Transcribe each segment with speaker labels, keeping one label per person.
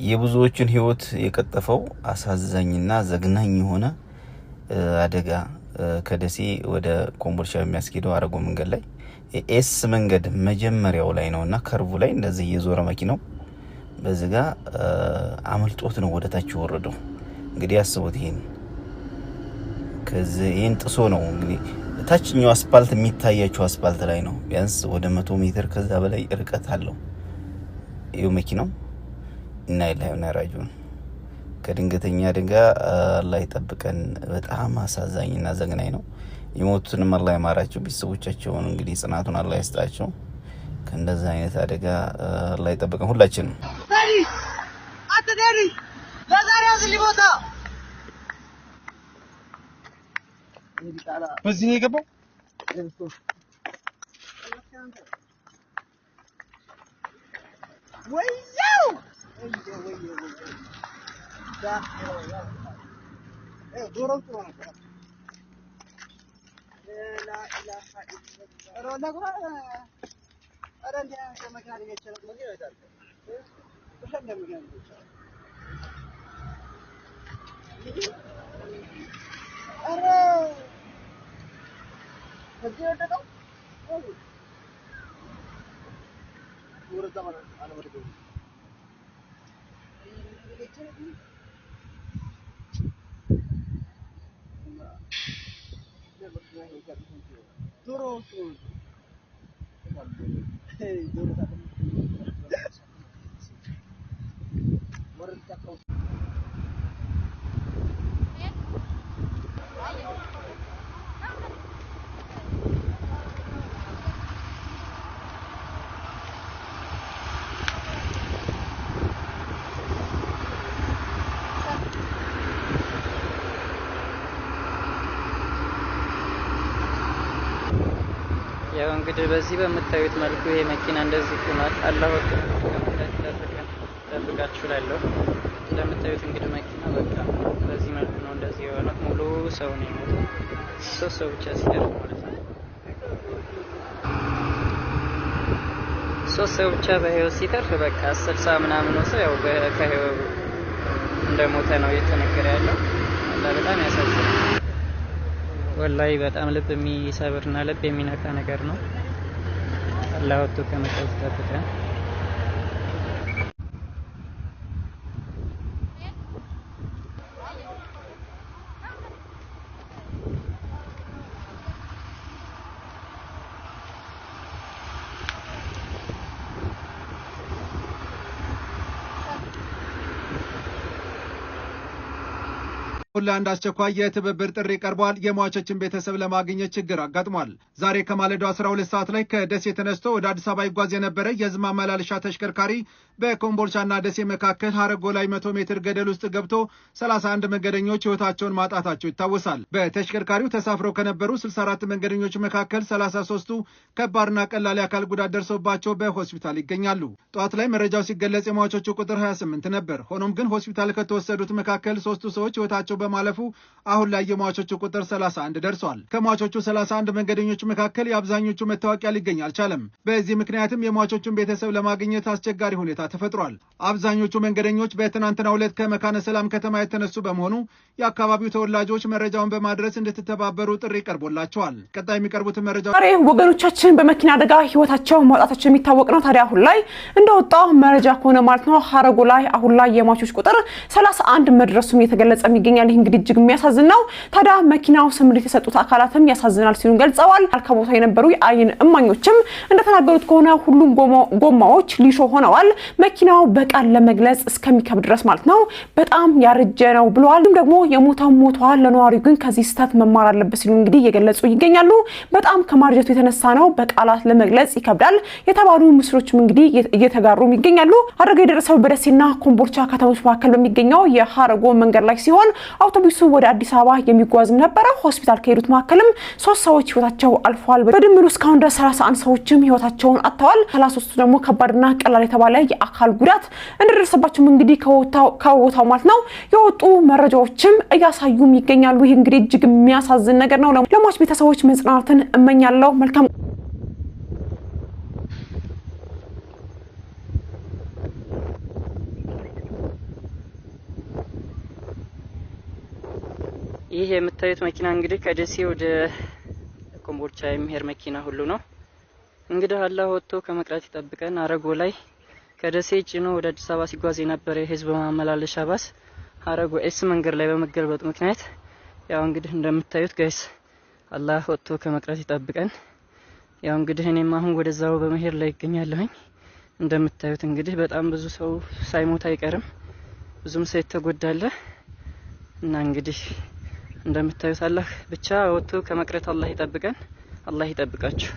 Speaker 1: የብዙዎችን ህይወት የቀጠፈው አሳዛኝና ዘግናኝ የሆነ አደጋ ከደሴ ወደ ኮምቦልቻ የሚያስኬደው አረጎ መንገድ ላይ ኤስ መንገድ መጀመሪያው ላይ ነውና ከርቡ ላይ እንደዚህ የዞረ መኪናው በዝጋ አመልጦት ነው ወደታች ወረደው። እንግዲህ አስቡት ይሄን ከዚህን ጥሶ ነው እንግዲህ ታችኛው አስፋልት የሚታያቸው አስፋልት ላይ ነው። ቢያንስ ወደ 100 ሜትር ከዛ በላይ ርቀት አለው ይሄው መኪናው እና ይላይና ራጁን ከድንገተኛ አደጋ አላህ ይጠብቀን። በጣም አሳዛኝና ዘግናኝ ነው። የሞቱንም አላህ ይማራቸው፣ ቤተሰቦቻቸውን እንግዲህ ጽናቱን አላህ ይስጣቸው። ከእንደዛ አይነት አደጋ አላህ ይጠብቀን ሁላችንም።
Speaker 2: አትደሪ ለዛሬ አዝሊ ቦታ በዚህ ነው የገባው። ወይው ዶሮቱ ነው ላ ኢላሃ ኢላላህ አረንዳ ከመካሪ የቸረክ ነው ይወጣል ተሸለም ነው አረ ከዚህ ወደቀው ወረዳ ማለት አለወደቀው
Speaker 3: ያው እንግዲህ በዚህ በመታየት መልኩ ይሄ መኪና እንደዚህ ሆኗል። አላህ ተጠብቃችሁ ላለው እንደምታዩት እንግዲህ መኪና በቃ በዚህ መልኩ ነው እንደዚህ የሆነው። ሙሉ ሰው ነው የሞተው። 3 ሰው ብቻ ሲደርስ ማለት ነው። 3 ሰው ብቻ በህይወት ሲተርፍ በቃ 60 ምናምን ሰው ያው ከህይወት እንደሞተ ነው እየተነገረ ያለው። አላህ በጣም ያሳዝናል። ወላሂ በጣም ልብ የሚሰብርና ልብ የሚነካ ነገር ነው። አላህ ወጥቶ ከመጣው ተጠብቀን።
Speaker 4: ለአንድ አስቸኳይ የትብብር ጥሪ ቀርቧል። የሟቾችን ቤተሰብ ለማግኘት ችግር አጋጥሟል። ዛሬ ከማለዳው 12 ሰዓት ላይ ከደሴ ተነስቶ ወደ አዲስ አበባ ይጓዝ የነበረ የህዝብ ማመላለሻ ተሽከርካሪ በኮምቦልቻና ደሴ መካከል ሀረጎ ላይ 100 ሜትር ገደል ውስጥ ገብቶ 31 መንገደኞች ህይወታቸውን ማጣታቸው ይታወሳል። በተሽከርካሪው ተሳፍረው ከነበሩ 64 መንገደኞች መካከል 33ቱ ከባድና ቀላል የአካል ጉዳት ደርሶባቸው በሆስፒታል ይገኛሉ። ጠዋት ላይ መረጃው ሲገለጽ የሟቾቹ ቁጥር 28 ነበር። ሆኖም ግን ሆስፒታል ከተወሰዱት መካከል 3ቱ ሰዎች ህይወታቸው በማለፉ አሁን ላይ የሟቾቹ ቁጥር 31 ደርሷል። ከሟቾቹ 31 መንገደኞች መካከል የአብዛኞቹ መታወቂያ ሊገኝ አልቻለም። በዚህ ምክንያትም የሟቾቹን ቤተሰብ ለማግኘት አስቸጋሪ ሁኔታ ተፈጥሯል። አብዛኞቹ መንገደኞች በትናንትናው ዕለት ከመካነ ሰላም ከተማ የተነሱ በመሆኑ የአካባቢው ተወላጆች መረጃውን በማድረስ እንድትተባበሩ ጥሪ ቀርቦላቸዋል። ቀጣይ የሚቀርቡት መረጃ
Speaker 5: ዛሬ ወገኖቻችን በመኪና አደጋ ህይወታቸው ማጣታቸው የሚታወቅ ነው። ታዲያ አሁን ላይ እንደወጣው መረጃ ከሆነ ማለት ነው ሀረጎ ላይ አሁን ላይ የሟቾች ቁጥር 31 መድረሱም እየተገለጸ ይገኛል። እንግዲህ እጅግ የሚያሳዝን ነው። ታዲያ መኪናው ስምሪት የሰጡት አካላትም ያሳዝናል ሲሉ ገልጸዋል። ከቦታ የነበሩ የአይን እማኞችም እንደተናገሩት ከሆነ ሁሉም ጎማዎች ሊሾ ሆነዋል። መኪናው በቃል ለመግለጽ እስከሚከብድ ድረስ ማለት ነው በጣም ያረጀ ነው ብለዋል። ደግሞ የሞተው ሞቷል፣ ለነዋሪው ግን ከዚህ ስህተት መማር አለበት ሲሉ እንግዲህ እየገለጹ ይገኛሉ። በጣም ከማርጀቱ የተነሳ ነው በቃላት ለመግለጽ ይከብዳል የተባሉ ምስሎችም እንግዲህ እየተጋሩ ይገኛሉ። አደጋ የደረሰው በደሴና ኮምቦልቻ ከተሞች መካከል በሚገኘው የሀረጎ መንገድ ላይ ሲሆን አውቶቡሱ ወደ አዲስ አበባ የሚጓዝም ነበረ። ሆስፒታል ከሄዱት መካከልም 3 ሰዎች ህይወታቸው አልፏል። በድምሩ እስካሁን ድረስ 31 ሰዎችም ህይወታቸውን አጥተዋል። 33ቱ ደግሞ ከባድና ቀላል የተባለ የአካል ጉዳት እንደደረሰባቸው እንግዲህ ከቦታው ማለት ነው የወጡ መረጃዎችም እያሳዩም ይገኛሉ። ይህ እንግዲህ እጅግ የሚያሳዝን ነገር ነው። ለሟች ቤተሰቦች መጽናናትን እመኛለሁ። መልካም
Speaker 3: ይሄ የምታዩት መኪና እንግዲህ ከደሴ ወደ ኮምቦልቻ የሚሄድ መኪና ሁሉ ነው። እንግዲህ አላህ ወጥቶ ከመቅረት ይጠብቀን። ሀረጎ ላይ ከደሴ ጭኖ ወደ አዲስ አበባ ሲጓዝ የነበረ የህዝብ ማመላለሻ ባስ ሀረጎ ኤስ መንገድ ላይ በመገልበጡ ምክንያት ያው እንግዲህ እንደምታዩት ጋይስ አላህ ወጥቶ ከመቅረት ይጠብቀን። ያው እንግዲህ እኔም አሁን ወደዛው በመሄድ ላይ ይገኛለሁኝ። እንደምታዩት እንግዲህ በጣም ብዙ ሰው ሳይሞት አይቀርም፣ ብዙም ሰው ተጎዳለ እና እንግዲህ እንደምታዩት አላህ ብቻ ወጥቶ ከመቅረት አላህ ይጠብቀን፣ አላህ ይጠብቃችሁ።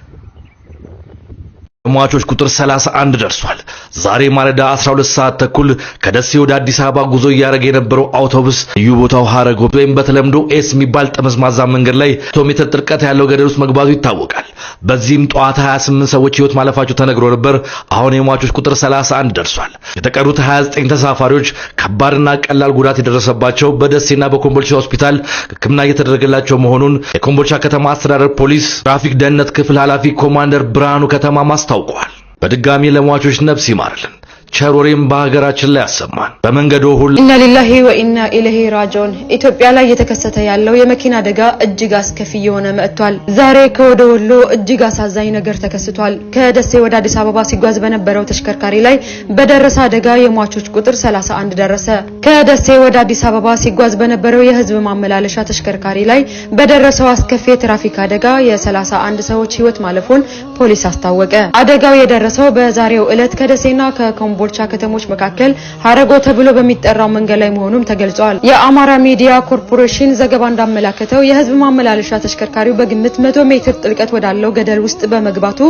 Speaker 6: ሟቾች ቁጥር 31 ደርሷል። ዛሬ ማለዳ 12 ሰዓት ተኩል ከደሴ ወደ አዲስ አበባ ጉዞ እያደረገ የነበረው አውቶቡስ ልዩ ቦታው ሀረጎ ወይም በተለምዶ ኤስ የሚባል ጠመዝማዛ መንገድ ላይ 100 ሜትር ጥልቀት ያለው ገደል ውስጥ መግባቱ ይታወቃል። በዚህም ጠዋት 28 ሰዎች ህይወት ማለፋቸው ተነግሮ ነበር። አሁን የሟቾች ቁጥር 31 ደርሷል። የተቀሩት 29 ተሳፋሪዎች ከባድና ቀላል ጉዳት የደረሰባቸው በደሴና በኮምቦልቻ ሆስፒታል ሕክምና እየተደረገላቸው መሆኑን የኮምቦልቻ ከተማ አስተዳደር ፖሊስ ትራፊክ ደህንነት ክፍል ኃላፊ ኮማንደር ብርሃኑ ከተማ ማስታውቀዋል። በድጋሚ ለሟቾች ነፍስ ይማርልን፣ ቸር ወሬም በሀገራችን ላይ ያሰማን። በመንገዱ ሁሉ
Speaker 7: ኢና ሊላሂ ወኢና ኢለይሂ ራጂዑን። ኢትዮጵያ ላይ የተከሰተ ያለው የመኪና አደጋ እጅግ አስከፊ የሆነ መጥቷል። ዛሬ ከወደ ወሎ እጅግ አሳዛኝ ነገር ተከስቷል። ከደሴ ወደ አዲስ አበባ ሲጓዝ በነበረው ተሽከርካሪ ላይ በደረሰ አደጋ የሟቾች ቁጥር 31 ደረሰ። ከደሴ ወደ አዲስ አበባ ሲጓዝ በነበረው የህዝብ ማመላለሻ ተሽከርካሪ ላይ በደረሰው አስከፊ የትራፊክ አደጋ የ31 ሰዎች ህይወት ማለፉን ፖሊስ አስታወቀ። አደጋው የደረሰው በዛሬው ዕለት ከደሴና ከኮምቦልቻ ከተሞች መካከል ሀረጎ ተብሎ በሚጠራው መንገድ ላይ መሆኑን ተገልጿል። የአማራ ሚዲያ ኮርፖሬሽን ዘገባ እንዳመላከተው የህዝብ ማመላለሻ ተሽከርካሪው በግምት 100 ሜትር ጥልቀት ወዳለው ገደል ውስጥ በመግባቱ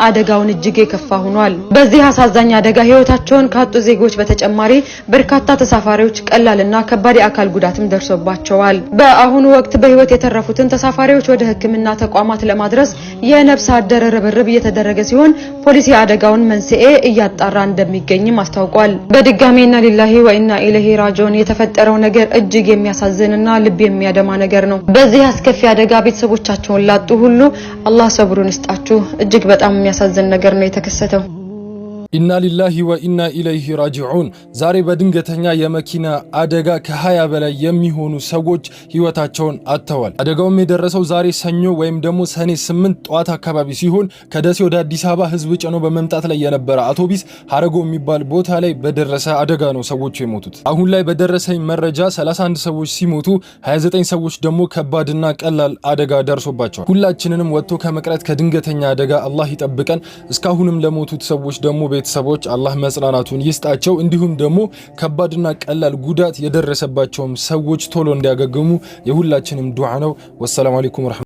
Speaker 7: አደጋውን እጅግ የከፋ ሆኗል። በዚህ አሳዛኝ አደጋ ህይወታቸውን ካጡ ዜጎች በተጨማሪ በርካታ ተሳፋሪዎች ቀላልና ከባድ የአካል ጉዳትም ደርሶባቸዋል። በአሁኑ ወቅት በህይወት የተረፉትን ተሳፋሪዎች ወደ ሕክምና ተቋማት ለማድረስ የነፍስ አደር ርብርብ እየተደረገ ሲሆን ፖሊስ የአደጋውን መንስኤ እያጣራ እንደሚገኝም አስታውቋል። በድጋሚ ኢና ሊላሂ ወኢና ኢለይሂ ራጂዑን። የተፈጠረው ነገር እጅግ የሚያሳዝንና ልብ የሚያደማ ነገር ነው። በዚህ አስከፊ አደጋ ቤተሰቦቻቸውን ላጡ ሁሉ አላህ ሰብሩን ይስጣችሁ። እጅግ በጣም የሚያሳዝን ነገር ነው የተከሰተው።
Speaker 8: ኢና ሊላሂ ወኢና ኢለይሂ ራጂዑን። ዛሬ በድንገተኛ የመኪና አደጋ ከ20 በላይ የሚሆኑ ሰዎች ህይወታቸውን አጥተዋል። አደጋውም የደረሰው ዛሬ ሰኞ ወይም ደግሞ ሰኔ 8 ጠዋት አካባቢ ሲሆን ከደሴ ወደ አዲስ አበባ ህዝብ ጭኖ በመምጣት ላይ የነበረ አውቶቡስ ሀረጎ የሚባል ቦታ ላይ በደረሰ አደጋ ነው ሰዎች የሞቱት። አሁን ላይ በደረሰኝ መረጃ 31 ሰዎች ሲሞቱ 29 ሰዎች ደግሞ ከባድና ቀላል አደጋ ደርሶባቸዋል። ሁላችንንም ወጥቶ ከመቅረት ከድንገተኛ አደጋ አላህ ይጠብቀን። እስካሁንም ለሞቱት ሰዎች ደግሞ ቤተሰቦች አላህ መጽናናቱን ይስጣቸው። እንዲሁም ደግሞ ከባድና ቀላል ጉዳት የደረሰባቸውም ሰዎች ቶሎ እንዲያገግሙ የሁላችንም ዱዓ ነው። ወሰላሙ አለይኩም